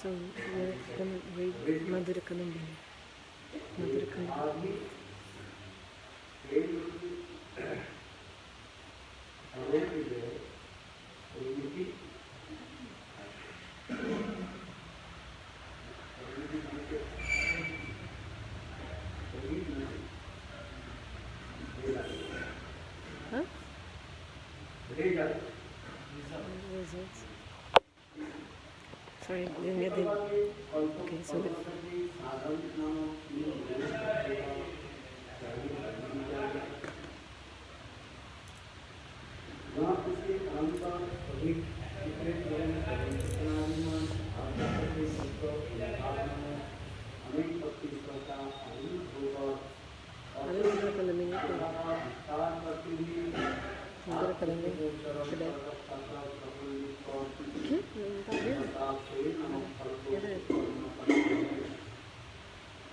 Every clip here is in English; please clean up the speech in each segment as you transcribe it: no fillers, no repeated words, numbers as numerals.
So we're going to read Madhurya Kadambini. Madhurya Kadambini. Huh? Results. Sorry, didn't get the... Okay, so the...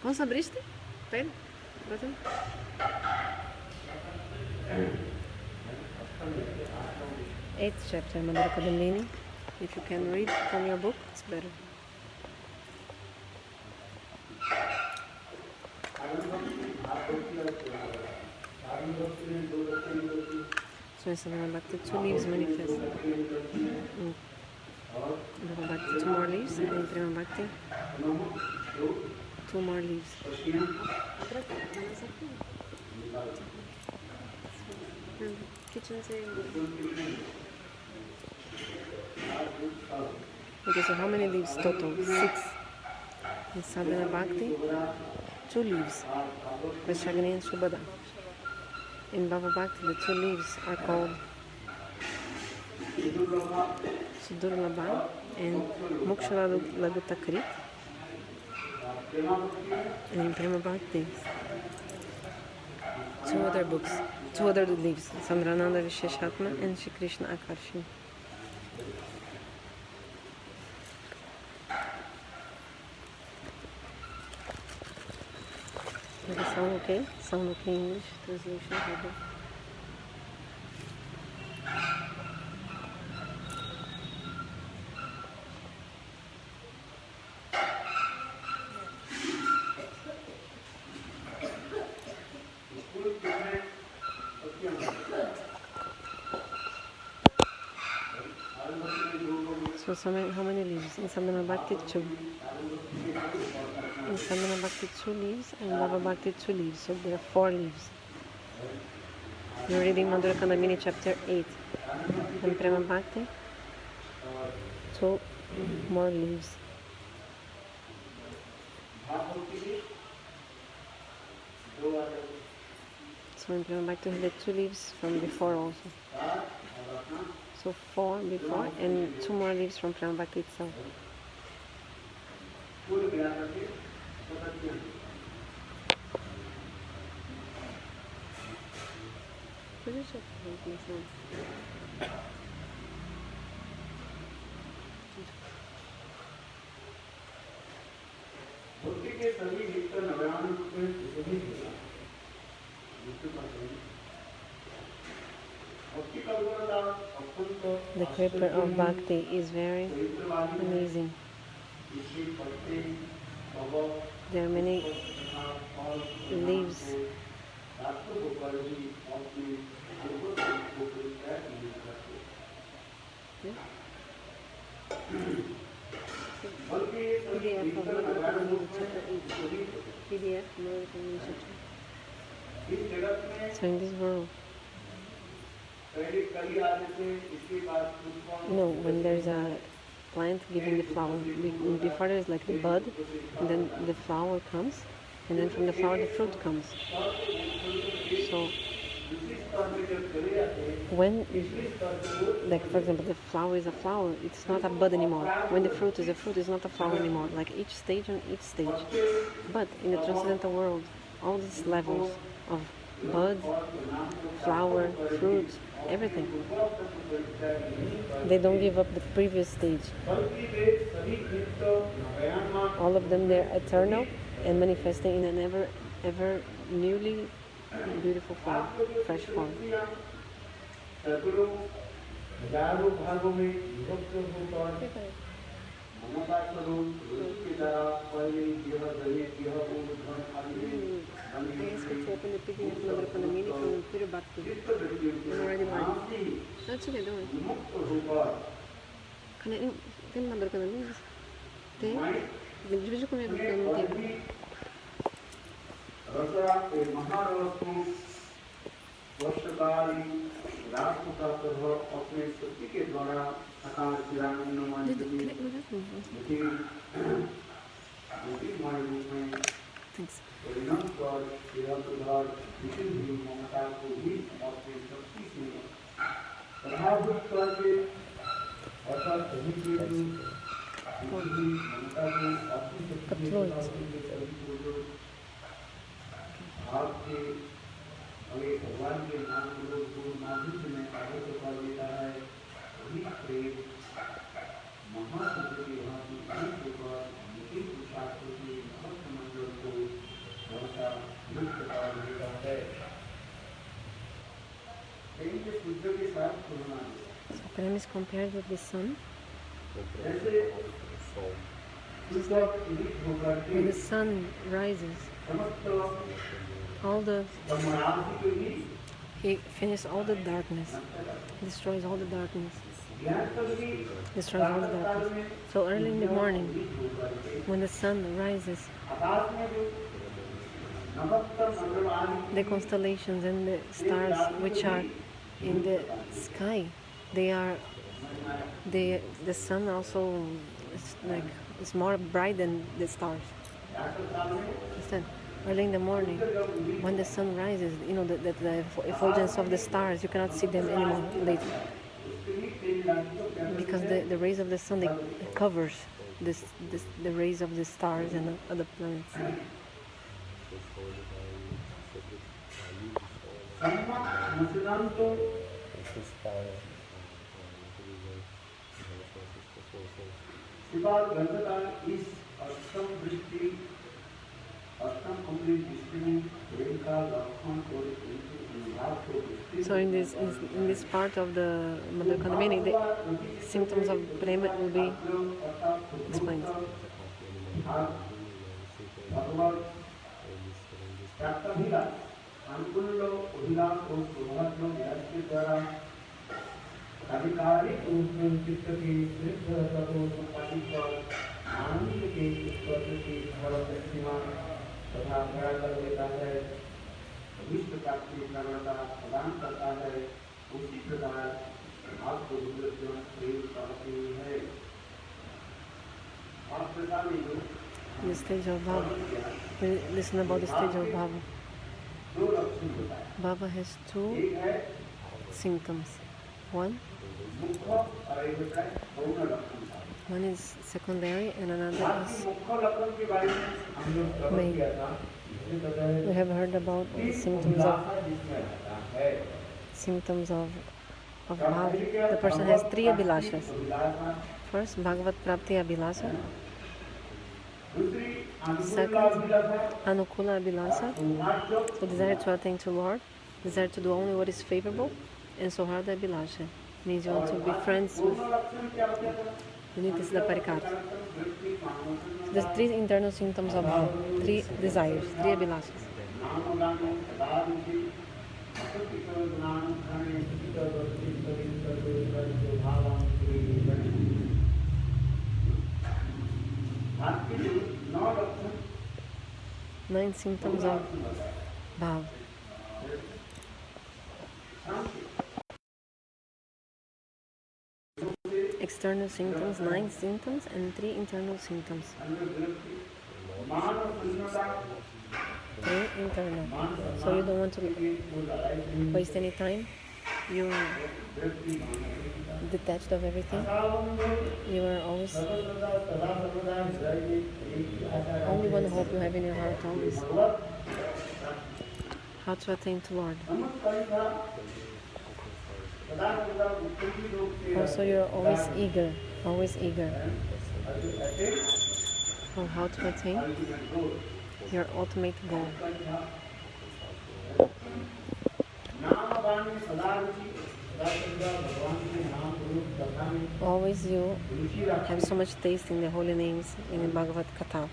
¿Cómo se abriste? Ven, button. Eighth chapter, Madhurya Kadambini. If you can read from your book, it's better. So in Sadhana Bhakti, 2 leaves manifest. In Bhava Bhakti, 2 more leaves, and in Prema Bhakti, 2 more leaves. Kitchen okay, so how many leaves total? 6. In Sadhana Bhakti, 2 leaves. Vaishagani and Subhada. In Bhava Bhakti, the 2 leaves are called Sudurlabha and Moksha Lagutakrit. And in Prema Bhakti, 2 other books, 2 other leaves, Sandrananda Visheshatma and Shri Krishna Akarshi. Does it sound okay? Sound okay English translation? So how many leaves? In Sadhana Bhakti, 2. In Sadhana Bhakti, 2 leaves, and Bhava Bhakti, 2 leaves. So there are 4 leaves. You're reading Madhurya Kadambini chapter 8. And Prema Bhakti, 2 more leaves. So in Prema Bhakti, we had 2 leaves from before also. So 4 before and 2 more leaves from Prema Bhakti itself. The creeper of Bhakti is very amazing. There are many leaves. PDF. So in this world, when there's a plant giving the flower, before there's like the bud, and then the flower comes, and then from the flower the fruit comes. So when, like for example, the flower is a flower, it's not a bud anymore. When the fruit is a fruit, it's not a flower anymore. Like each stage on each stage. But in the transcendental world, all these levels of bud, flower, fruit, everything, they don't give up the previous stage. All of them, they're eternal and manifesting in an ever newly beautiful form, fresh form. I asked her to open the PDF Madhurya Kadambini from Pure Bhakti. I'm already learning. That's okay, don't worry. Tem Madhurya Kadambini? Tem? Divide comigo, porque eu não tenho. Thanks. भगवान के नाम को गुरु माधुर्य में कार्य को कर देता है वही प्रेम महासुंदर की भांति एक होकर निखिल पुरुषार्थों के भक्त मंडल को भरसा मुक्त कर देता है। प्रेम के सूत्र के साथ तुलना Prema is compared with the sun. Just like when the sun rises, he finishes all the darkness, destroys all the darkness, So early in the morning, when the sun rises, the constellations and the stars which are in the sky, the sun also is more bright than the stars. Understand? Early in the morning, when the sun rises, the effulgence of the stars, you cannot see them anymore later, because the rays of the sun, they covers the rays of the stars and other planets. So in this part of the Madhurya Kadambini, the symptoms of Prema will be explained. विश्व प्राप्ति प्रवणता प्रदान करता है उसी प्रकार आपको जीवन प्रेम प्राप्ति है। आप प्रकार में The stage of bhava. Listen about the stage of bhava. Bhava has two symptoms. One is secondary and another is main. We have heard about the symptoms of bhava. The person has three abhilasas. First, bhagavat-prapti-abhilasa. Second, anukula-abhilasa, so desire to attain to Lord, desire to do only what is favorable, and sauharda-abhilasa, means you want to be friends with unities the parikata. There's three internal symptoms of bhava, three desires, three abhilasas. Nine symptoms of bhava. External symptoms, 9 symptoms, and 3 internal symptoms. 3 internal. So you don't want to waste any time. You're detached of everything. You are always only one hope you have in your heart always. How to attain to Lord. Also, you're always eager on how to attain your ultimate goal. Always you have so much taste in the holy names in the Bhagavad Katha.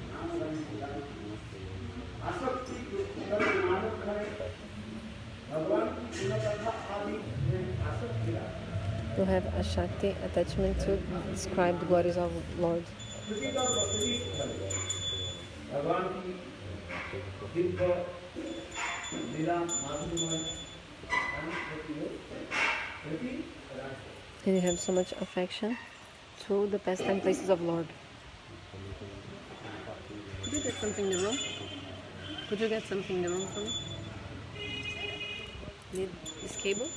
You have a Shakti attachment to describe the glories of Lord. And you have so much affection to the pastime places of Lord. Could you get something in the room? Could you get something in the room for me? Need this cable?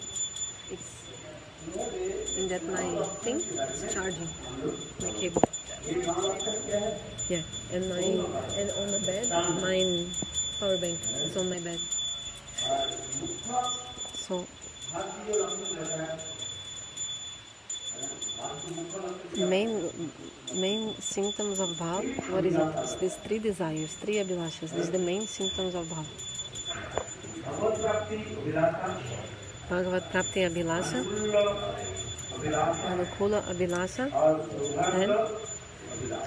It's in that my thing. It's charging my cable. Yeah, and on the bed, my power bank is on my bed. So main symptoms of bhava, what is it? It's these three desires, three abhilasas. These are the main symptoms of bhava. Bhagavat-prapti-abhilasa, anukula-abhilasa, and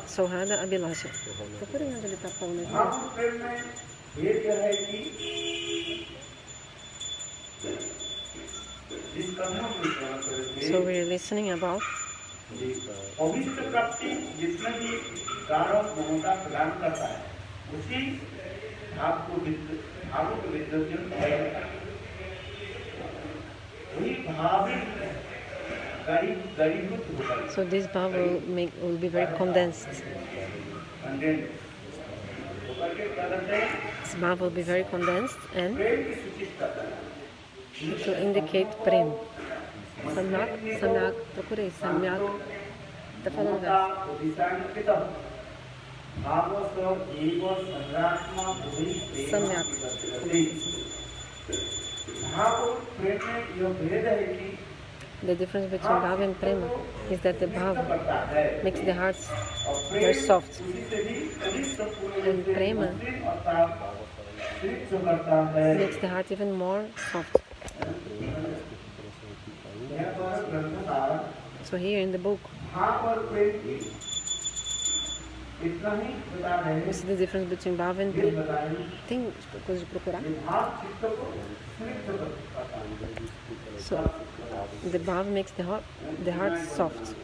sauharda-abhilasa. So we're listening about so this bhava will be very condensed. This bhava will be very condensed and it will indicate Prema. Samyak, procurei, Samyak. Tá falando verso. Samyak. The difference between bhava and prema is that the bhava makes the heart very soft, and prema makes the heart even more soft. So here in the book, we see the difference between bhava and prema. Tem coisa de procurar? So the bhava makes the heart soft.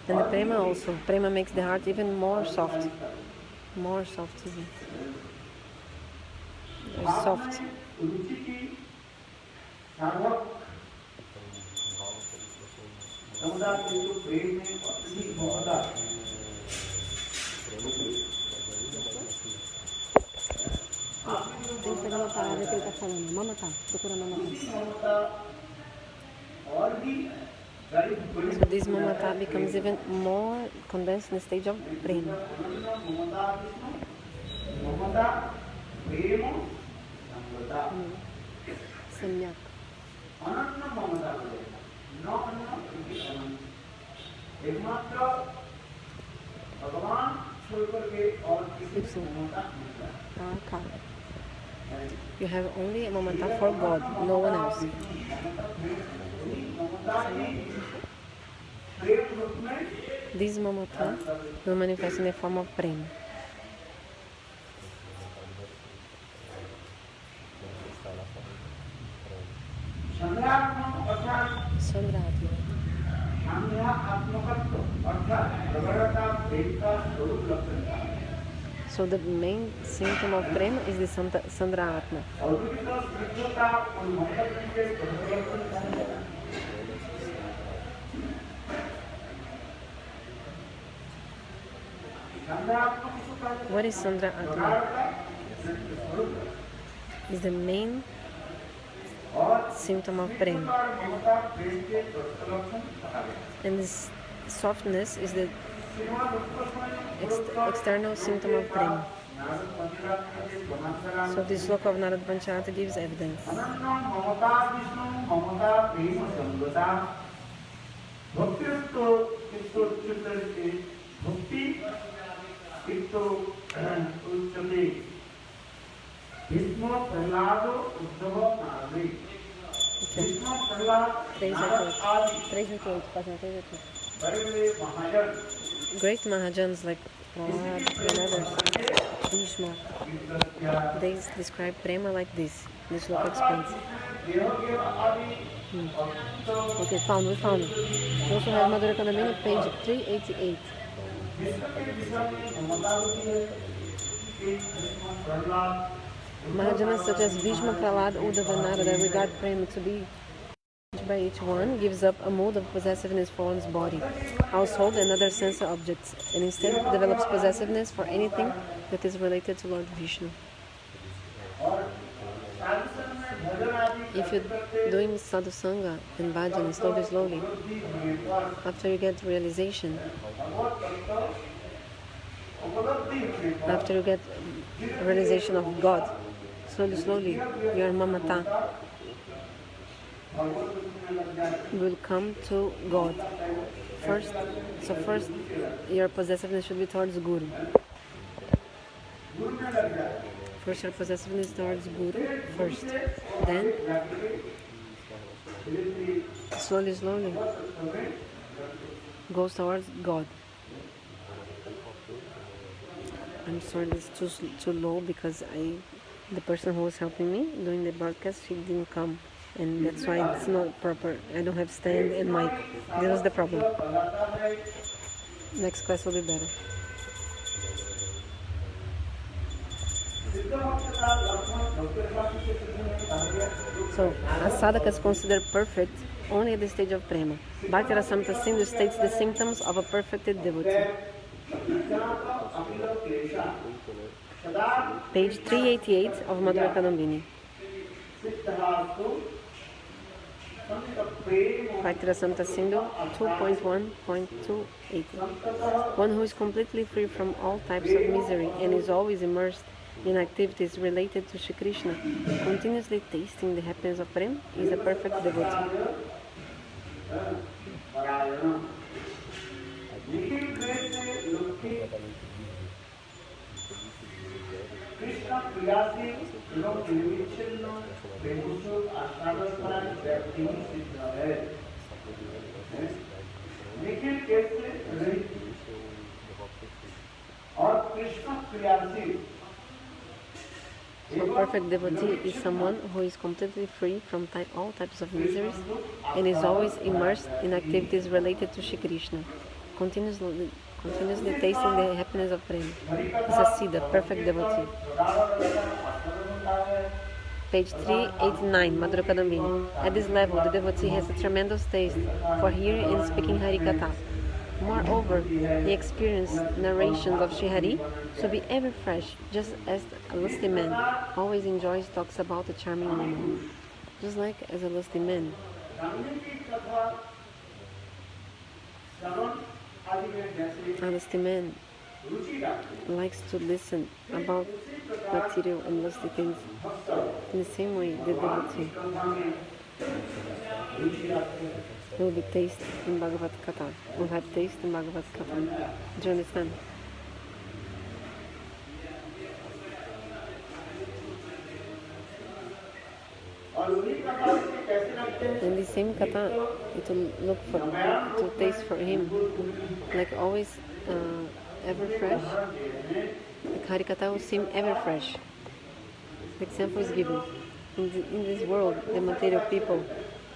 And the prema also. Prema makes the heart even more soft. More soft even. Very soft. Tem que pegar uma palavra que ele está falando. Mamata. Procura mamata. So this mamata becomes even more condensed in the stage of prema. Samyak. You have only a mamata for God, no one else. This mamata will manifest in the form of prema. Sandratma. So the main symptom of prema is the Sandra Atma. What is Sandra Atma? Is the main symptom of prema. And this softness is the external symptom of prema. So this sloka of Narad Panchayata gives evidence. Bhishma, Prahlado, Uddhava, Naradi. Bhishma, Prahlad, 3:8, página 3:8. बड़े-बड़े महाजन, Great Mahajans like Prahlad and others, Bhishma, विद्वत्या, they describe Prema like this. This look explains. देहोज्ञ आदि, भक्तों, Okay, we found it. We also have Madhurya Kadambini, page 388. Vishnu के विषय में ममता होती है कि Bhishma, Prahlad, Mahajanas such as Bhishma, Prahlad, Uddhava, and Narada regard Prema to be by each one gives up a mode of possessiveness for one's body, household, and other sense objects, and instead develops possessiveness for anything that is related to Lord Vishnu. और साधुसंग में भजन आदि If you're doing sadhusanga and bhajan slowly, बुद्धि होने पर after you get realization, भगवत तत्व उपलब्धि होने पर after you get realization of God, slowly, your mamata भगवत में लग जाए will come to God. First your possessiveness should be towards Guru. गुरु में लग जाए First your possessiveness towards Guru first. Then slowly goes towards God. I'm sorry, this is too low because the person who was helping me doing the broadcast, she didn't come, and that's why it's not proper. I don't have stand and mic. This was the problem. Next class will be better. So, a sadhaka is considered perfect only at the stage of Prema. Bhakti-rasamrita-sindhu states the symptoms of a perfected devotee. Page 388 of Madhurya Kadambini. Bhakti-rasamrita-sindhu 2.1.28. One who is completely free from all types of misery and is always immersed in activities related to Shri Krishna, continuously tasting the happiness of Prem, is a perfect devotee. Krishna Priyasi, Nirvichilno, Premusu, Ashtagasparan, Vyakti, Siddha hai. Nikhil कैसे रहित और Krishna प्रियासी So, a perfect devotee is someone who is completely free from all types of miseries and is always immersed in activities related to Shri Krishna, continuously tasting the happiness of Prema. Is a Siddha, perfect devotee. Page 389, Madhurya Kadambini. At this level, the devotee has a tremendous taste for hearing and speaking Harikatha. Moreover, he experienced narrations of Shri Hari to be ever fresh, just as a lusty man always enjoys talks about a charming woman. Just like as a lusty man. A lusty man likes to listen about material and lusty things. In the same way, the devotee will be taste in Bhagavat Katha, will have taste in Bhagavat Katha. Do you understand? In the same Katha, it will taste for him, like always ever fresh. Like Harikatha will seem ever fresh. The example is given. In this world, the material people,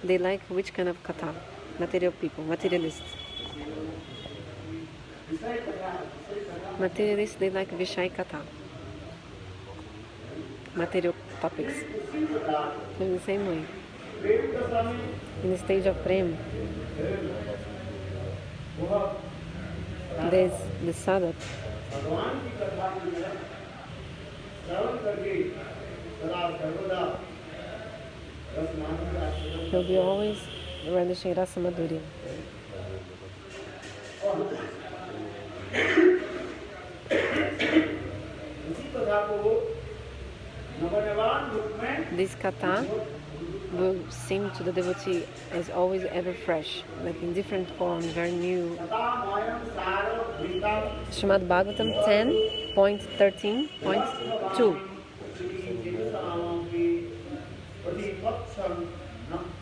they like which kind of Katha? Material people, materialists. Materialists, they like Vishai Katha. Material topics. In the same way, in the stage of Prem, there's the sadhaka. He'll be always relishing Rasa Madhurya. This Katha will seem to the devotee as always ever fresh, like in different forms, very new. Srimad Bhagavatam 10.13.2.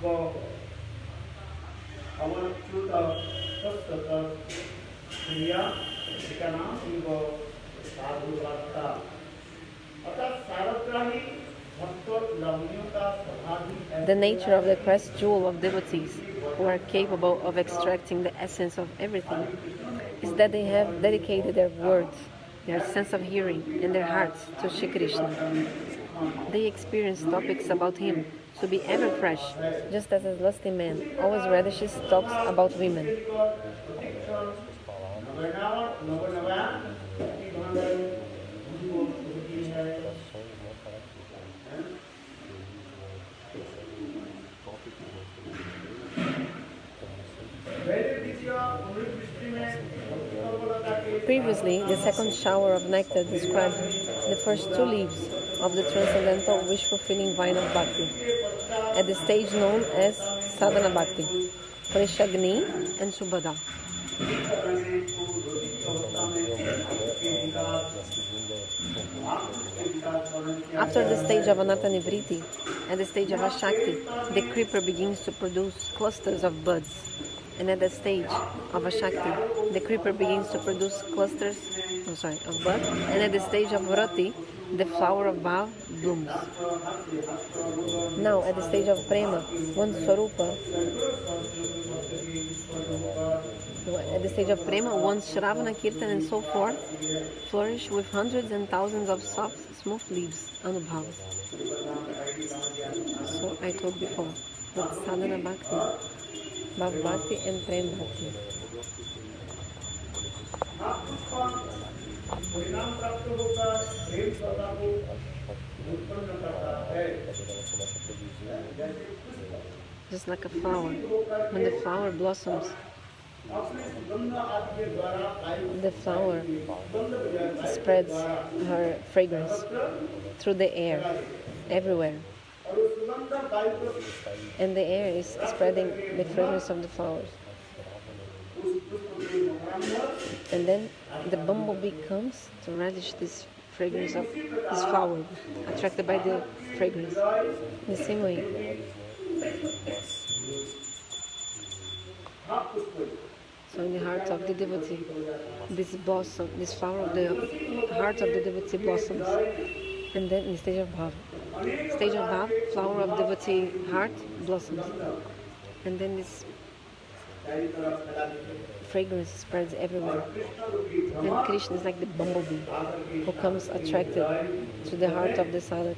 The nature of the crest jewel of devotees, who are capable of extracting the essence of everything, is that they have dedicated their words, their sense of hearing, and their hearts to Shri Krishna. They experience topics about him to be ever fresh, just as a lusty man always relishes talks about women. Previously, the second shower of nectar described the first two leaves of the transcendental wish-fulfilling vine of Bhakti, at the stage known as Sadhana Bhakti, Preshagni and Subhada. After the stage of Anata-Nivriti and the stage of Ashakti, the creeper begins to produce clusters of buds. And at the stage of Ashakti, the creeper begins to produce clusters of buds. And at the stage of Vrati, the flower of bhava blooms. Now, at the stage of Prema, one Swarupa, one's Shravana, Kirtan and so forth flourish with hundreds and thousands of soft, smooth leaves, Anubhava. So I told before, that Sadhana Bhakti, Bhava Bhakti and Prema Bhakti. Just like a flower, when the flower blossoms, the flower spreads her fragrance through the air, everywhere. And the air is spreading the fragrance of the flowers. And then the bumblebee comes to relish this fragrance of this flower, attracted by the fragrance. In the same way. So in the heart of the devotee, this blossom, this flower of the heart of the devotee blossoms. And then in the stage of bhava, flower of devotee heart blossoms. And then this fragrance spreads everywhere. And Krishna is like the bumblebee who comes attracted to the heart of the sadhaka.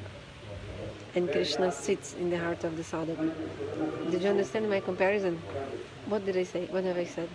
And Krishna sits in the heart of the sadhaka. Did you understand my comparison? What did I say? What have I said?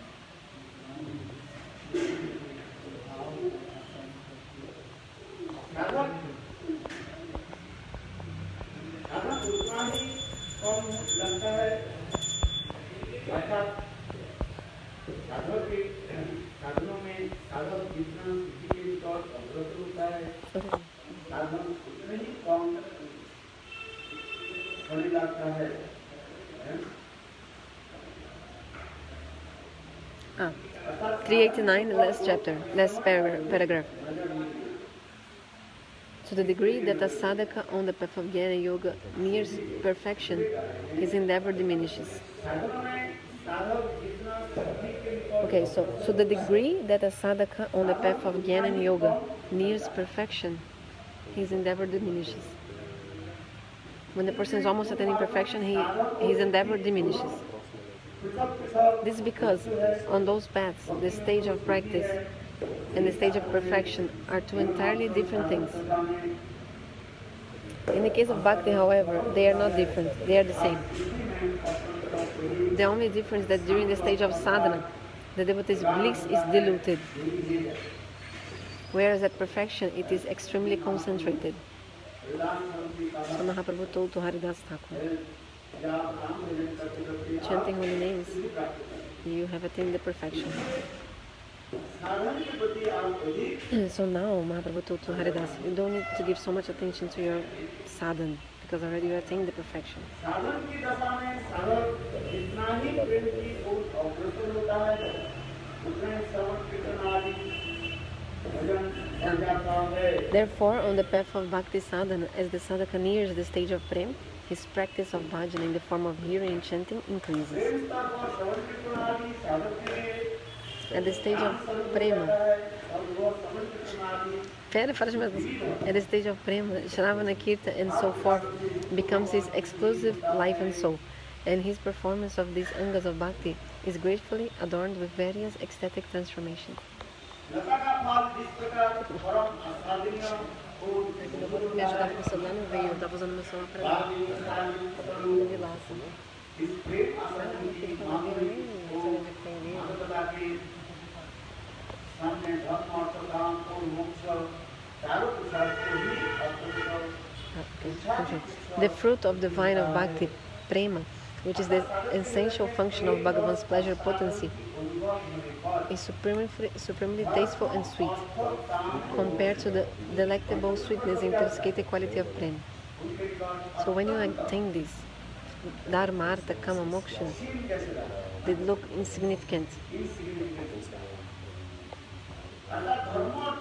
Ah, 389, last chapter, last paragraph. To the degree that a sadhaka on the path of Jnana Yoga nears perfection, his endeavor diminishes. Okay, so to the degree that a sadhaka on the path of Jnana Yoga nears perfection, his endeavor diminishes. When the person is almost attaining perfection, his endeavor diminishes. This is because on those paths, the stage of practice and the stage of perfection are two entirely different things. In the case of Bhakti, however, they are not different, they are the same. The only difference is that during the stage of sadhana, the devotee's bliss is diluted, whereas at perfection it is extremely concentrated. So Mahaprabhu told to Haridas Thakur, chanting holy names, you have attained the perfection. So now Mahaprabhu told to Haridas, you don't need to give so much attention to your sadhana, because already you attained the perfection. Therefore, on the path of Bhakti sadhana, as the sadhaka nears the stage of Prema, his practice of bhajana in the form of hearing and chanting increases. At the stage of Prema, at the stage of Prema, Shravana Kirtan and so forth becomes his exclusive life and soul, and his performance of these angas of bhakti is gratefully adorned with various ecstatic transformations. Me ajudava com o celular, não veio, eu estava usando meu celular para mim. Abhilasa. The fruit of the vine of Bhakti, Prema, which is the essential function of Bhagavan's pleasure potency, is supremely tasteful and sweet, compared to the delectable sweetness and intoxicating quality of Prema. So when you attain this, Dharma, Artha, Kama, Moksha, they look insignificant.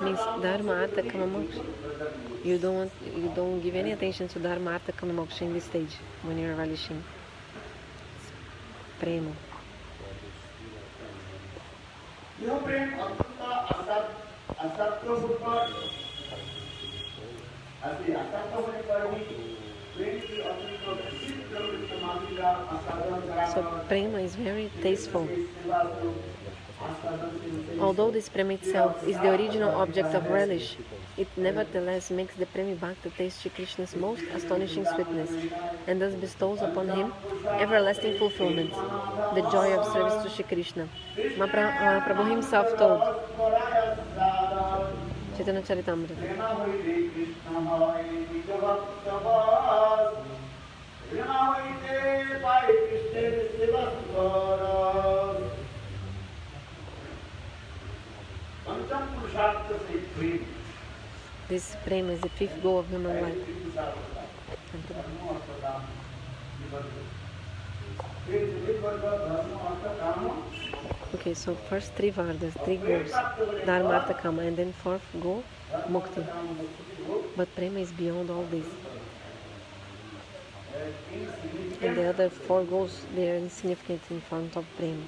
Means Dharma, Artha, Kama, Moksha. You don't give any attention to Dharma, Artha, Kama, Moksha in this stage when you're relishing Prema. So Prema is very tasteful. Although this Prema itself is the original object of relish, it nevertheless makes the Premi Bhakta taste Shri Krishna's most astonishing sweetness, and thus bestows upon him everlasting fulfillment, the joy of service to Shri Krishna. Mahaprabhu himself told, Chaitanya Charitamrita, this Prema is the fifth goal of human life. Okay, so first three Vardas, three goals, Dharma, Artha, Kama, and then fourth goal, Mukti. But Prema is beyond all this. And the other four goals, they are insignificant in front of Prema.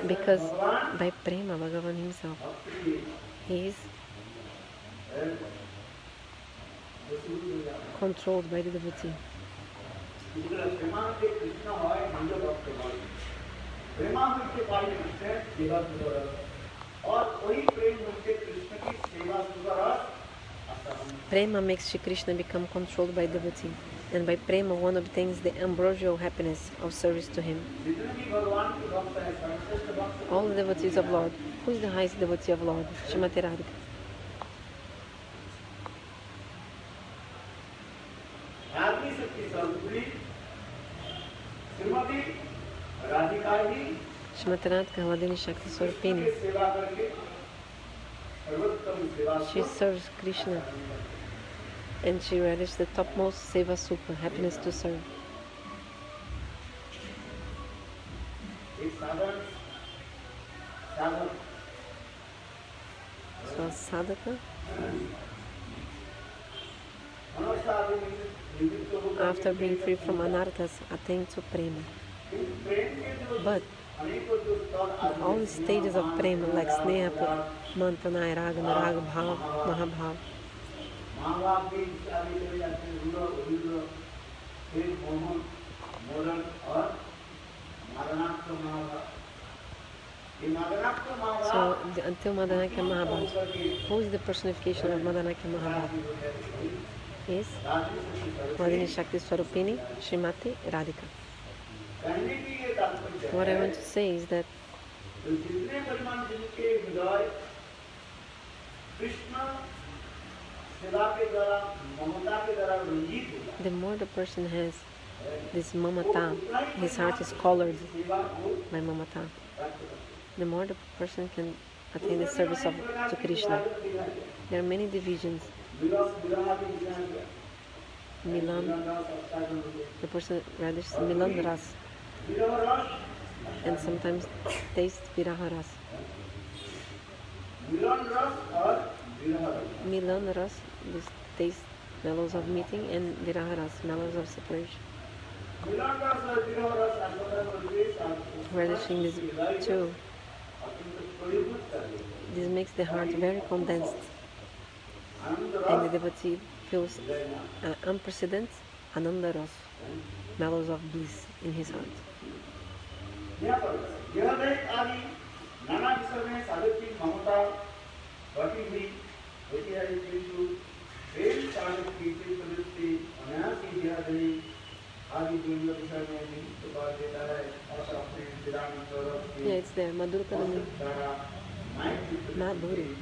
Because by Prema, Bhagavan himself, he is controlled by the devotee. Prema makes Shri Krishna become controlled by devotee, and by Prema one obtains the ambrosial happiness of service to him. All the devotees of Lord. Who is the highest devotee of Lord? Srimati Radhika. Srimati Radhika, Vladini Shakti Swarupini. She serves Krishna, and she relishes the topmost seva sukha, happiness to serve. So sadhaka, after being free from anarthas, attain to Prema. But all the stages of Prema, like Sneha, Mantana, Raga, Naraga, Bhava, Mahabhava, so until madanakhya-mahabhava. Who is the personification of madanakhya-mahabhava? Is Vladini Shakti Swarupini, Srimati Radhika. What I want to say is that the more the person has this mamata, his heart is colored by mamata, the more the person can attain the service to Krishna. There are many divisions. Milan, the person relishes Milan Ras, and sometimes tastes Viraha Ras. Milan Ras, this taste mellows of meeting, and viraharas, mellows of separation. Relishing these two, this makes the heart very condensed, and the devotee feels unprecedented ananda ras, mellows of bliss in his heart. Yeah, it's there. Madhurya Kadambini. Madhurya.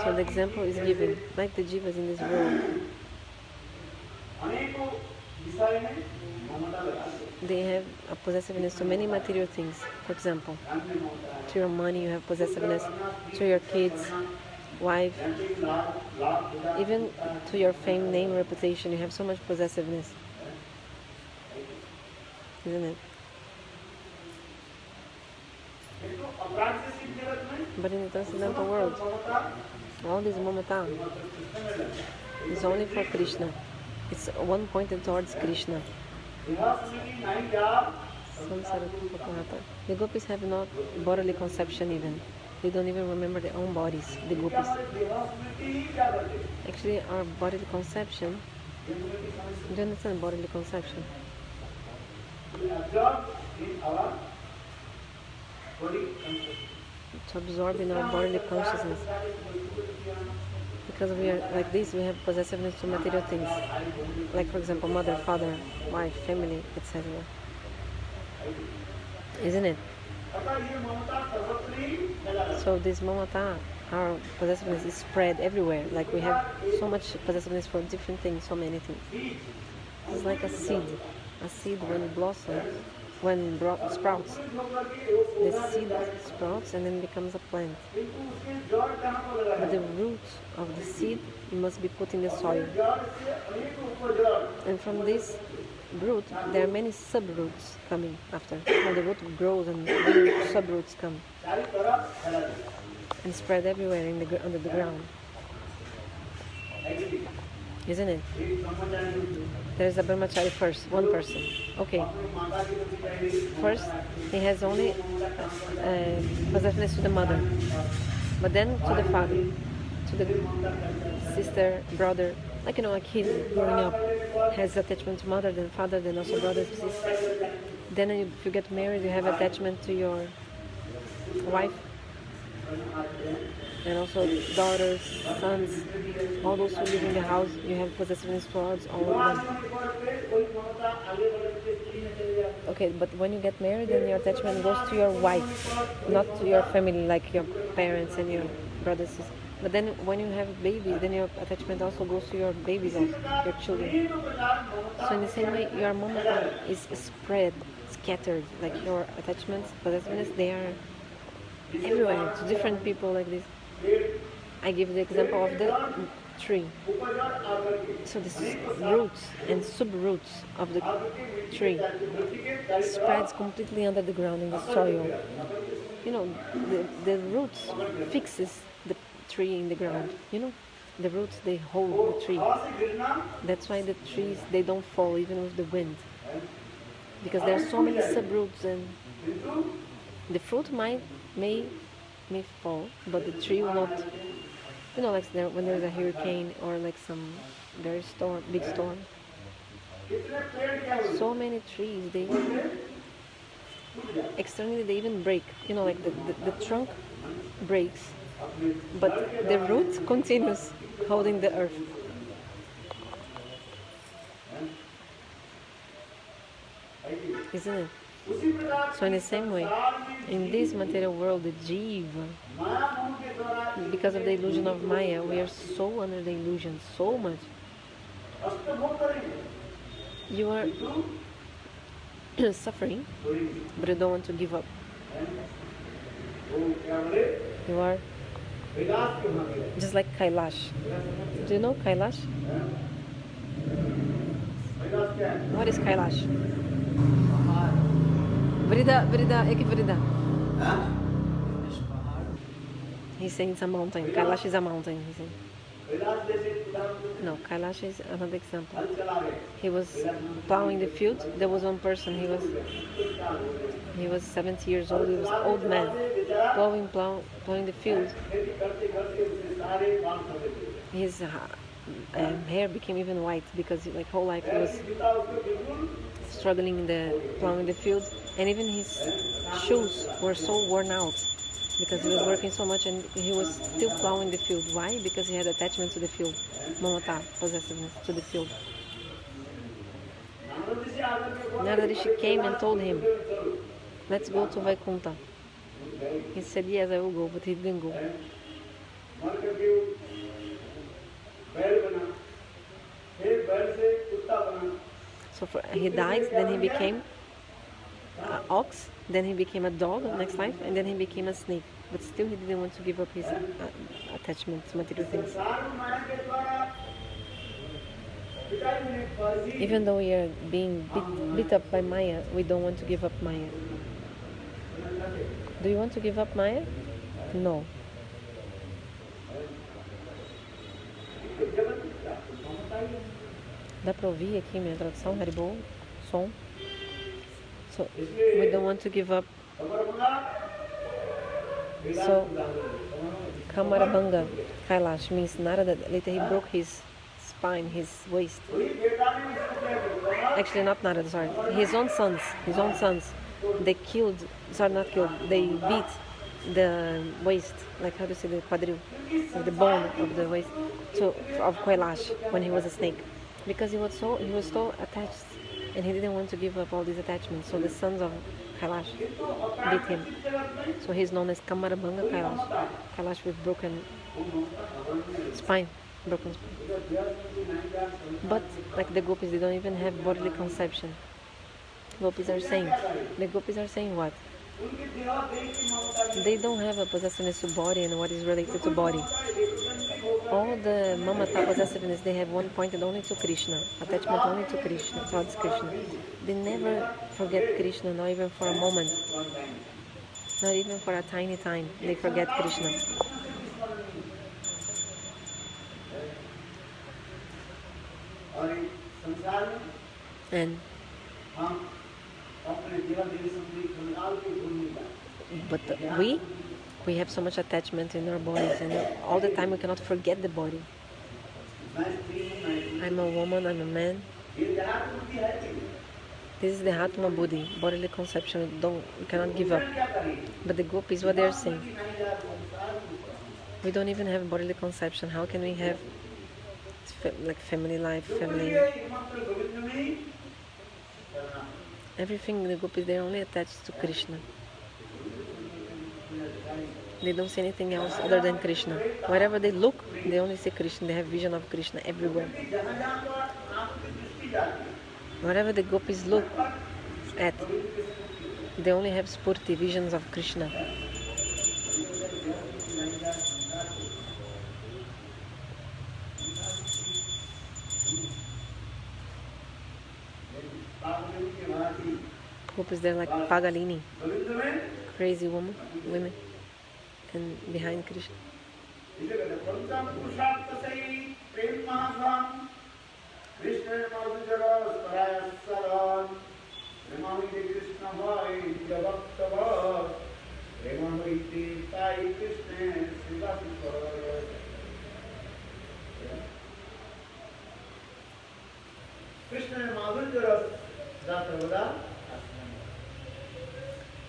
So the example is given, like the jivas in this world. They have a possessiveness to many material things. For example, to your money you have possessiveness, to your kids, wife, even to your fame, name, reputation, you have so much possessiveness. Isn't it? But in the transcendental world, all this mamata is only for Krishna. It's one pointed towards Krishna. The gopis have not bodily conception even. They don't even remember their own bodies, the gopis. Actually, our bodily conception, do you understand bodily conception? To absorb in our bodily consciousness. Because we are like this, we have possessiveness to material things. Like for example, mother, father, wife, family, etc. Isn't it? So this mamata, our possessiveness is spread everywhere. Like we have so much possessiveness for different things, so many things. It's like a seed. A seed when it blossoms, when it sprouts. The seed sprouts and then becomes a plant. But the root of the seed must be put in the soil. And from this root, there are many sub-roots coming after. When the root grows and many sub-roots come and spread everywhere under the ground. Isn't it? There is a brahmachari first, one person. Okay. First, he has only possessiveness to the mother, but then to the father, to the sister, brother. Like a kid growing up has attachment to mother, then father, then also brothers, sisters. Then if you get married, you have attachment to your wife, and also daughters, sons, all those who live in the house, you have possessiveness towards all of them. Okay, but when you get married, then your attachment goes to your wife, not to your family, like your parents and your brothers, sisters. But then when you have a baby, then your attachment also goes to your babies, also, your children. So in the same way, your mamata is spread, scattered, like your attachments, possessiveness, they are everywhere, to different people like this. I give the example of the tree. So the roots and sub-roots of the tree spreads completely under the ground in the soil. The roots fixes the tree in the ground. The roots, they hold the tree. That's why the trees, they don't fall even with the wind. Because there are so many sub-roots, and the fruit may fall, but the tree will not. Like when there's a hurricane or like some very big storm. So many trees, they externally they even break. Like the trunk breaks, but the root continues holding the earth. Isn't it? So in the same way, in this material world, the jiva, because of the illusion of Maya, we are so under the illusion, so much. You are suffering, but you don't want to give up. You are just like Kailash. Do you know Kailash? What is Kailash? Vrida, ek Vrida. He's saying it's a mountain. Kailash is a mountain, he's saying. No, Kailash is another example. He was plowing the field. There was one person. He was 70 years old. He was an old man, plowing the field. His hair became even white because, like, whole life he was struggling in the plowing the field, and even his shoes were so worn out because he was working so much, and he was still plowing the field. Why? Because he had attachment to the field, mamata, possessiveness to the field. Narada Rishi came and told him, let's go to Vaikuntha. He said, yes, I will go, but he didn't go. So he died, then he became an ox, then he became a dog next life, and then he became a snake. But still he didn't want to give up his attachment to material things. Even though we are being beat up by Maya, we don't want to give up Maya. Do you want to give up Maya? No. Dá para ouvir aqui minha tradução, Haribo, som. So, we don't want to give up. So, Kamarabanga Kailash means Narada, later he broke his spine, his waist. Actually, not Narada, sorry. His own sons, they killed, sorry, not killed, they beat the waist, like how do you say, the quadril, like the bone of the waist, of Kailash when he was a snake. Because he was so attached, and he didn't want to give up all these attachments. So the sons of Kailash beat him. So he's known as Kamarabanga Kailash. Kailash with broken spine. But like the gopis, they don't even have bodily conception. The gopis are saying what? They don't have a possessiveness to body and what is related to body. All the mamata possessiveness, they have one pointed only to Krishna, attachment only to Krishna, towards Krishna. They never forget Krishna, not even for a moment, not even for a tiny time. They forget Krishna. But we have so much attachment in our bodies, and all the time we cannot forget the body. I'm a woman, I'm a man. This is the Hatma Buddhi, bodily conception. We cannot give up. But the gopis, what they are saying, we don't even have bodily conception. How can we have like family life, family? Everything the gopis, they're only attached to Krishna. They don't see anything else other than Krishna. Wherever they look, they only see Krishna. They have vision of Krishna everywhere. Wherever the gopis look at, they only have spurti, visions of Krishna. Gopis, they're like Pagalini, crazy women, and behind Krishna.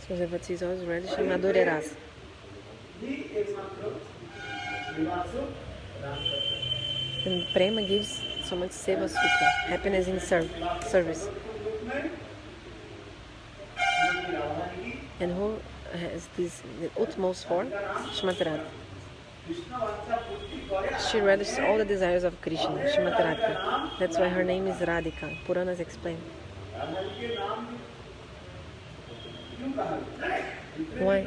So devotees always relishing Madhurya Rasa. And Prema gives so much seva sukha, happiness in service. And who has this the utmost form? Srimati Radhika. She relishes all the desires of Krishna, Srimati Radhika. That's why her name is Radhika. Puranas explain. Why?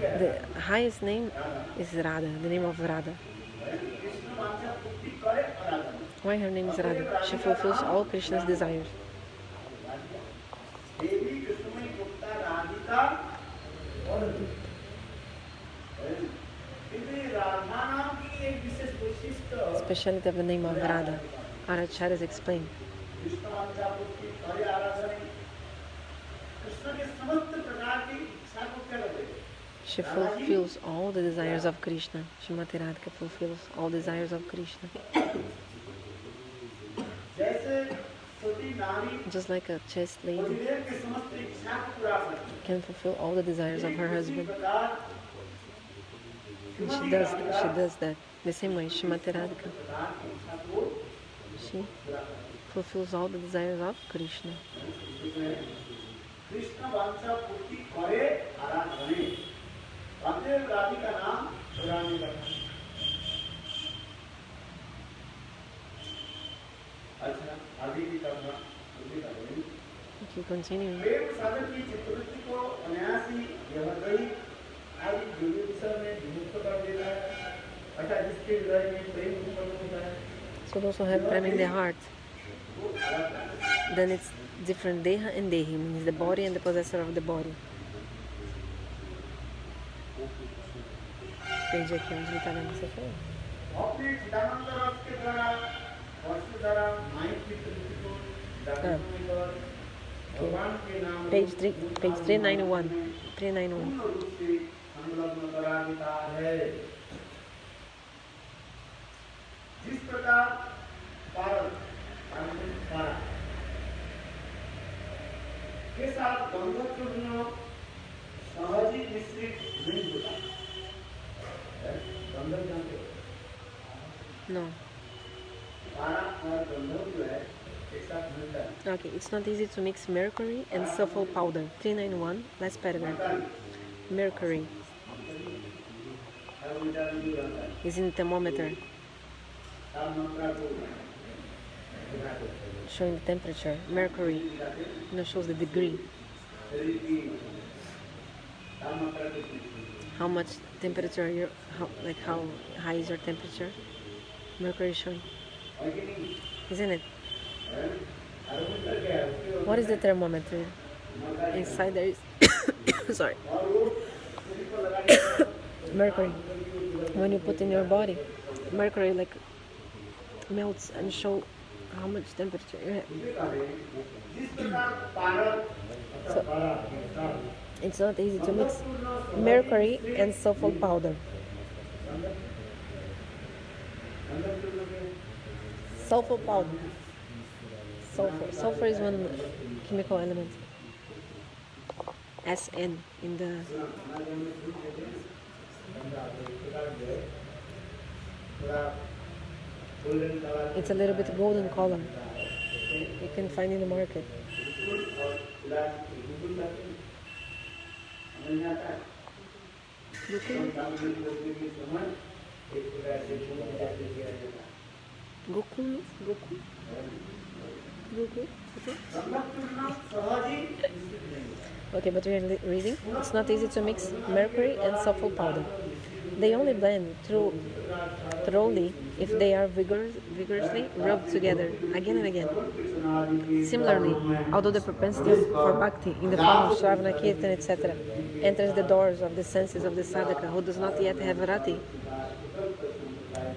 The highest name is Radha, the name of Radha. Why her name is Radha? She fulfills all Krishna's desires. देवी कृष्णमयी गुप्ता राधिका और राधा नाम की एक विशेष वैशिष्ट्य Speciality of the name of Radha. Our acharyas explain. Krishna वांछापुर की कार्य आराधना कृष्ण के समस्त प्रकार की इच्छा को क्या करते She fulfills all the desires of Krishna. Srimati Radhika fulfills all desires of Krishna. जैसे छोटी नारी Just like a chaste lady पतिदेव की समस्त इच्छा को पूरा करती है can fulfill all the desires of her इसी husband. प्रकार And she does that. The same way, Srimati Radhika, प्रकार की इच्छा को she fulfills all the desires of Krishna. Krishna वांछा पूर्ति करे आराधने वासुदेव राधिका नाम पुराने का अच्छा आगे की कथा Keep continuing. प्रेम साधन की चित्रवृत्ति को अनायासी व्यवहारिक आदि जोड़ी विषय में विमुक्त कर देता है अच्छा जिसके हृदय में प्रेम उत्पन्न होता है So those who have prema in their heart, then it's different deha and dehi, means the body and the possessor of the body. Page aqui onde ele está lendo isso aqui. अपने चिदानंद रस के द्वारा वर्ष द्वारा mic की प्रवृत्ति को दाखिल कर भगवान के नाम Page 391. 391. पूर्ण रूप से संलग्न करा देता है जिस प्रकार पारद के साथ गंधपूर्ण सहजी मिश्रित नहीं होता गंधक जानते हो No. पारा और गंधक जो है एक साथ मिलता है Okay, it's not easy to mix mercury and sulfur powder. 391, last paragraph. Mercury her metre में जो रहता है is in thermometer, तापमात्रा को showing the temperature. Mercury, shows the degree, शरीर की तापमात्रा को how much temperature how high is your temperature. Mercury is showing, और कि नहीं isn't it? थर्मोमीटर क्या है उसके What is the thermometer? Inside there is sorry, और वो शरीर को लगा देता है mercury. When you put in your body, mercury melts and show how much temperature you have. जिस प्रकार पारद So it's not easy to mix mercury and sulfur powder. Sulfur powder. Sulfur is one chemical element. Sn in the. It's a little bit golden color. You can find in the market. Goku. Okay, but we are reading. It's not easy to mix mercury and sulfur powder. They only blend thoroughly if they are vigorously rubbed together again and again. Similarly, although the propensity for bhakti in the form of Shravana, Kirtan, etc. enters the doors of the senses of the sadhaka who does not yet have rati,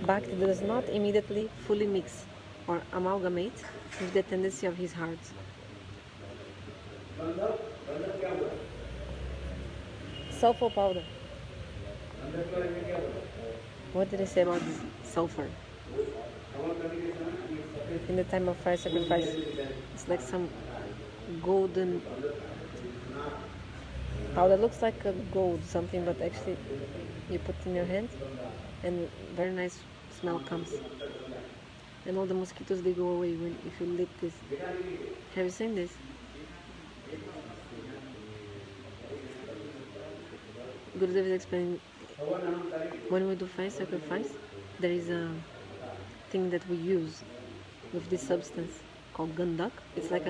bhakti does not immediately fully mix or amalgamate with the tendency of his heart. Sulfur powder. What did I say about this sulfur? In the time of fire sacrifice, it's like some golden powder. Looks like a gold something, but actually you put in your hand and very nice smell comes. And all the mosquitoes, they go away if you lit this. Have you seen this? Gurudev is explaining, when we do fire sacrifice, there is a thing that we use with this substance called gandak. It's like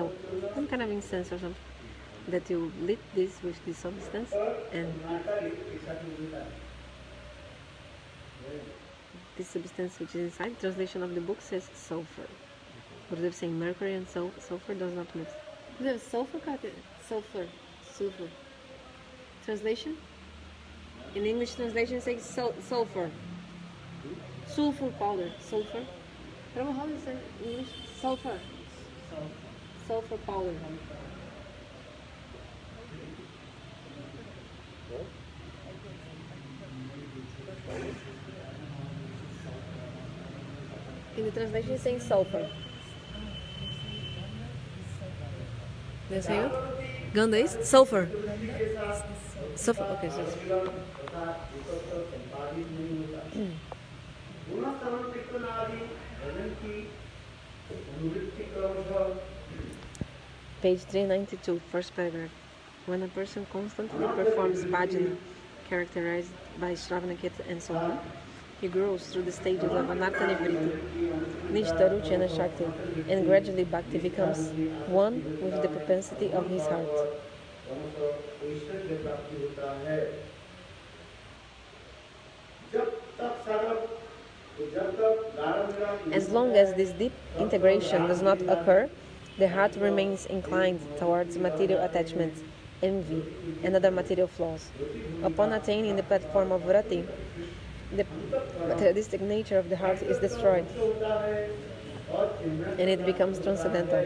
some kind of incense or something that you lit this with this substance, and this substance which is inside. Translation of the book says sulfur. Gurudev saying mercury and sulfur does not mix. Gurudev, sulfur, sulfur, sulfur. Translation? In English translation says sulfur. Sulfur powder. Sulfur. Prema, how do you say in English? Sulfur. Sulfur powder. In the translation it's saying sulfur. Did I say it? Ganda is sulfur. Sulfur. Okay, so page 392, first paragraph. When a person constantly performs bhajana, characterized by Shravanakirtan and so on, he grows through the stages of anartha-nivriti, nishta, ruchi and shakti, and gradually bhakti becomes one with the propensity of his heart. As long as this deep integration does not occur, the heart remains inclined towards material attachments, envy, and other material flaws. Upon attaining the platform of vrati, the materialistic nature of the heart is destroyed, and it becomes transcendental.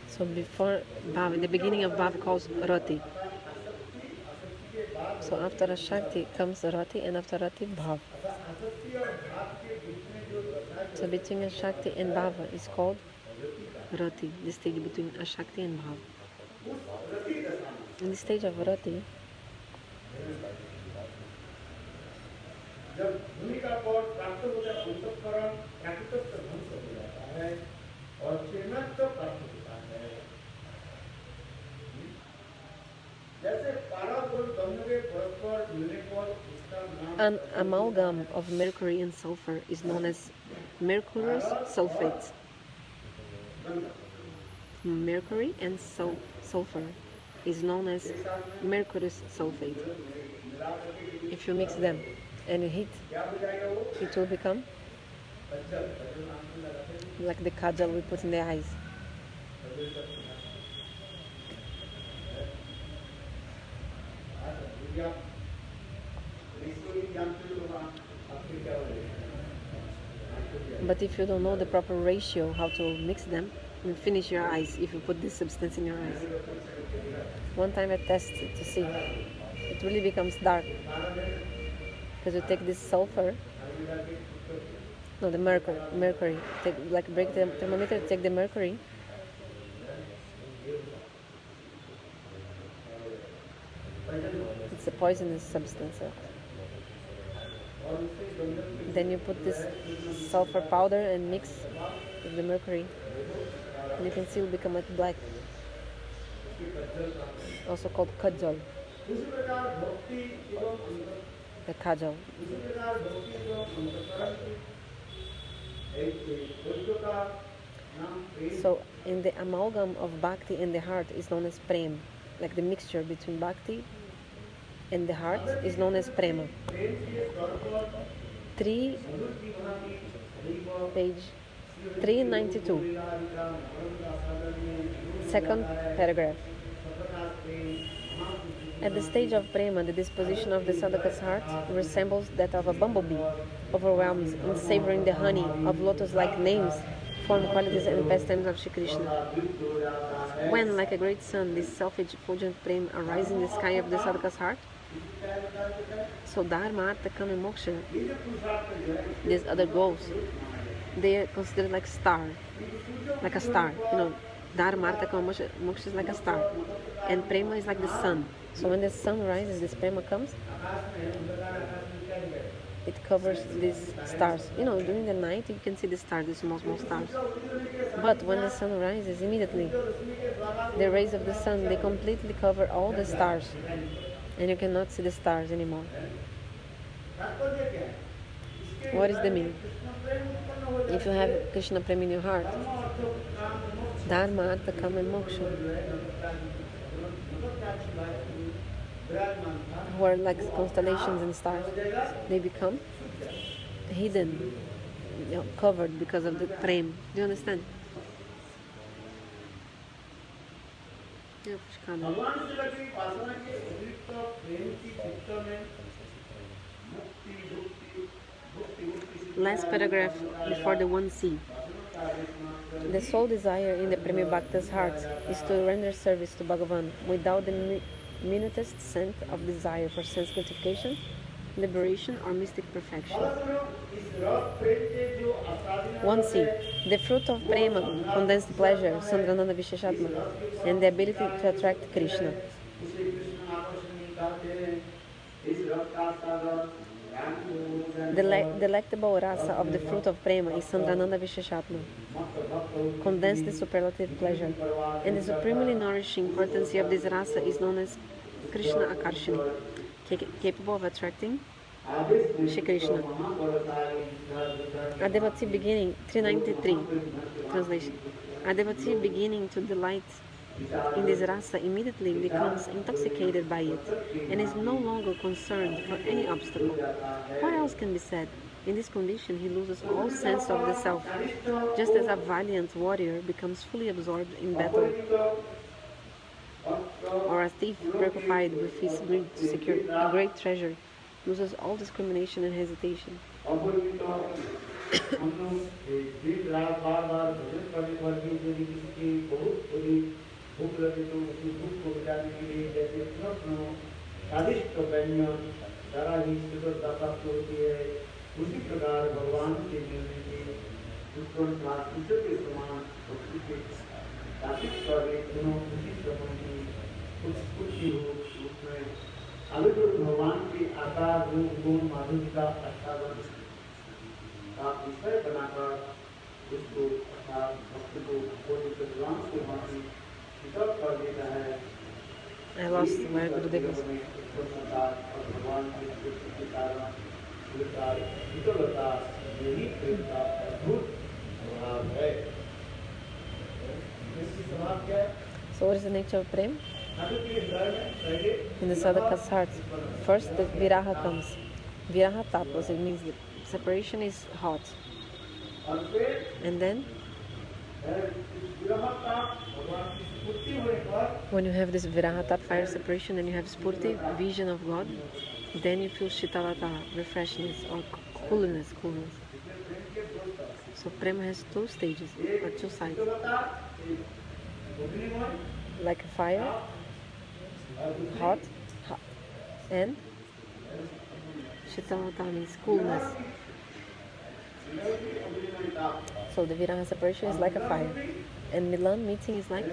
So before bhava, the beginning of bhava calls rati. So after a shakti comes rati, and after rati bhava. So between a shakti and bhava is called rati, the stage between a shakti and bhava. In the stage of rati, an amalgam of mercury and sulfur is known as mercurous sulfate. Mercury and sulfur is known as mercurous sulfate. If you mix them and heat, it will become like the kajal we put in the eyes. But if you don't know the proper ratio, how to mix them, you finish your eyes if you put this substance in your eyes. One time I tested to see. It really becomes dark. Because you take this sulfur, no, the mercury, break the thermometer, take the mercury, it's a poisonous substance. Then you put this sulfur powder and mix with the mercury, and you can see it will become black. Also called kajal. The kajal. So in the amalgam of bhakti in the heart is known as prema, like the mixture between bhakti and the heart is known as prema. Page 392, second paragraph. At the stage of prema, the disposition of the sadhaka's heart resembles that of a bumblebee, overwhelmed in savoring the honey of lotus-like names, form qualities and pastimes of Shri Krishna. When, like a great sun, this self-effulgent prema arises in the sky of the sadhaka's heart, so dharma, artha, kama, and moksha, these other goals, they are considered like a star. Dharma, artha, kama, moksha is like a star, and prema is like the sun. So when the sun rises, this prema comes, it covers these stars. During the night you can see the stars, the small stars. But when the sun rises, immediately the rays of the sun, they completely cover all the stars, and you cannot see the stars anymore. तात्पर्य क्या है? इसके What is the हृदय में meaning? Krishna प्रेम उत्पन्न हो If you जाता have है, Krishna Prem in your heart, धर्म अर्थ काम मोक्ष Dharma, Artha, Kama and Moksha, जो है भगवत-प्राप्ति भाव विराजमान था, who are like constellations and stars, हो जाएगा they become hidden, covered because of the Prem. Do you understand? Yeah, Pushkala. भगवान से लगी वासना के अतिरिक्त प्रेम की चित्त में मुक्ति भुक्ति भुक्ति मुक्ति Last paragraph before the 1C. The sole desire in the Prema Bhakta's heart is to render service to Bhagavan without the minutest scent of desire for sense gratification, liberation, or mystic perfection. 1C. The fruit of Prema, condensed pleasure, Sandrananda Visheshatma, and the ability to attract Krishna. The delectable rasa of the fruit of Prema is Sandrananda Visheshatma, condensed superlative pleasure, and the supremely nourishing potency of this rasa is known as Krishna Akarshini, capable of attracting Shri Krishna. A devotee beginning, 393, translation. A devotee beginning to delight in this rasa immediately becomes intoxicated by it and is no longer concerned for any obstacle. What else can be said? In this condition, he loses all sense of the self, just as a valiant warrior becomes fully absorbed in battle, or a thief preoccupied with his greed to secure a great treasure loses all discrimination and hesitation. उसी प्रकार भगवान के मिलने की उत्पन्न प्राप्ति के समान भक्ति के स्थापित कर दोनों उसी संबंधी कुछ ही रूप में अभी तो भगवान के आकार रूप गुण माधुर्य का आस्वादन का विषय बनाकर उसको अर्थात भक्त को कोटि भगवान के भांति विकल्प कर देता है। I lost where Gurudev was. भगवान के के कारण विकलता यही प्रेम का अद्भुत स्वभाव है। इसकी स्वभाव क्या है? So what is the nature of Prem? साधक के हृदय में पहले In the sadhaka's heart, first the viraha comes. Viraha tapas, it means the separation is hot. और फिर And then, विरह का भगवान की स्फूर्ति होने पर when you have this viraha tat, fire separation, and you have spurti, vision of God, then you feel shitalata, refreshness, or coolness. So Prema has two stages, or two sides. Like a fire, hot, and shitalata means coolness. So the viraha separation is like a fire, and Milan meeting is like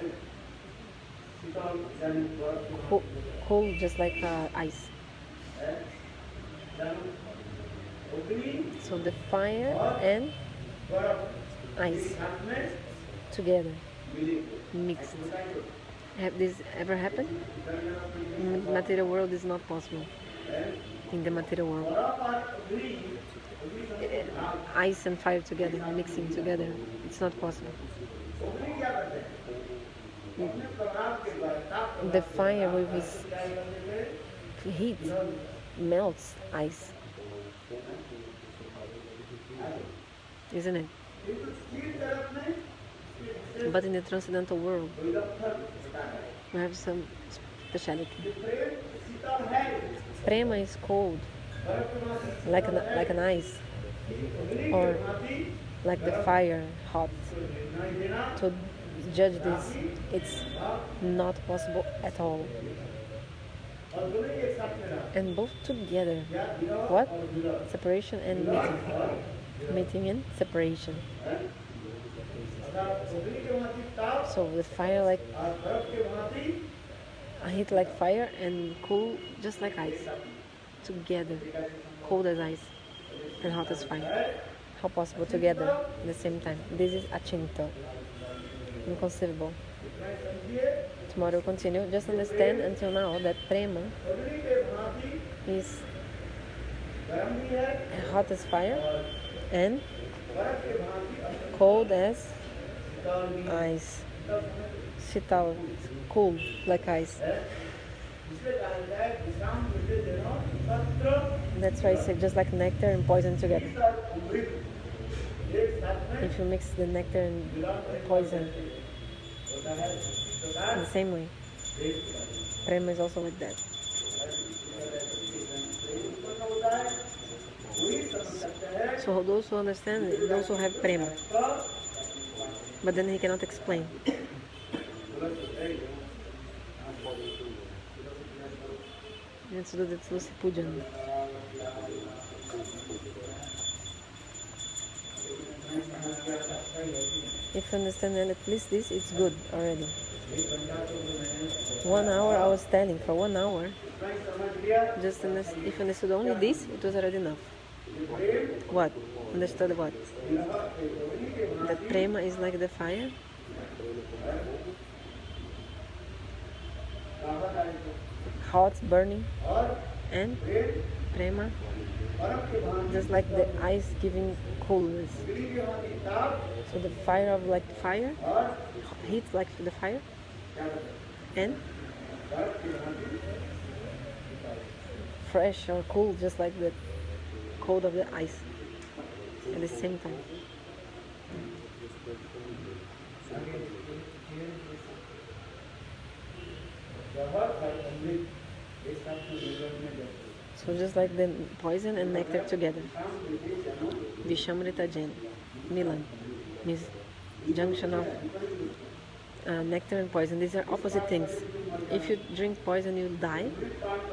cool, just like ice. So the fire and ice together, mixed. Have this ever happened? In the material world is not possible. In the material world, ice and fire together, mixing together, it's not possible. The fire with its heat melts ice, isn't it? But in the transcendental world, we have some speciality. Prema is cold, like an ice, or like the fire, hot. To judge this, it's not possible at all. And both together, what? Separation and meeting. Meeting and separation. So with fire like a heat like fire and cool just like ice. Together. Cold as ice and hot as fire. How possible together at the same time? This is achinta. Inconceivable. Tomorrow we'll continue. Just understand until now that Prema is hot as fire and cold as ice. Sital, cool like ice. That's why I say just like nectar and poison together. If you mix the nectar and poison in the same way, Prema is also like that. So those who understand, those who have Prema, but then he cannot explain. Let's do the Tulsi Pujan. If you understand at least this, it's good already. 1 hour I was telling, for 1 hour, just if you understood only this, it was already enough. What? Understood what? That Prema is like the fire. Hot, burning, and Prema, just like the ice giving coolness. So the fire of like fire, heat like the fire, and fresh or cool, just like the cold of the ice at the same time. So just like the poison and nectar together. Vishamrita Jain, Milan, means junction of nectar and poison. These are opposite things. If you drink poison, you die,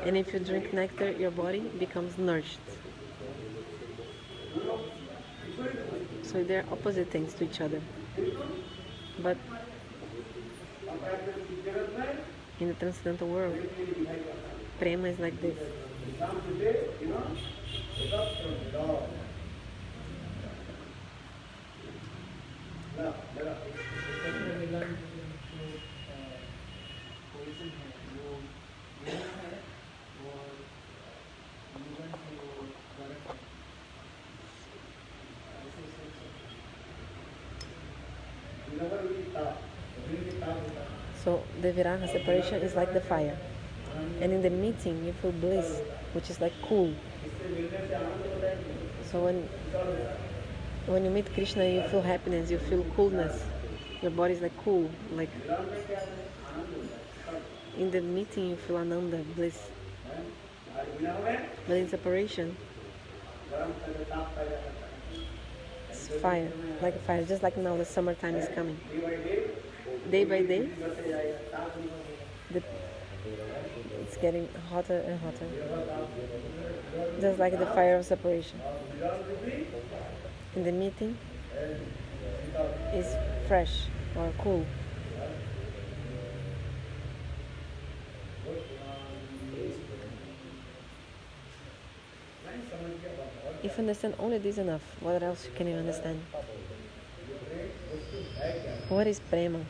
and if you drink nectar, your body becomes nourished. So they're opposite things to each other. But in the transcendental world, Prema is like this. So the viraha separation is like the fire. And in the meeting, you feel bliss, which is like cool. So when you meet Krishna, you feel happiness, you feel coolness. Your body is like cool, like in the meeting you feel ananda, bliss. But in separation, it's fire, like a fire, just like now the summertime is coming. Day by day, it's getting hotter and hotter. Just like the fire of separation. In the meeting, is fresh or cool. If you understand only this enough, what else can you understand? What is Prema?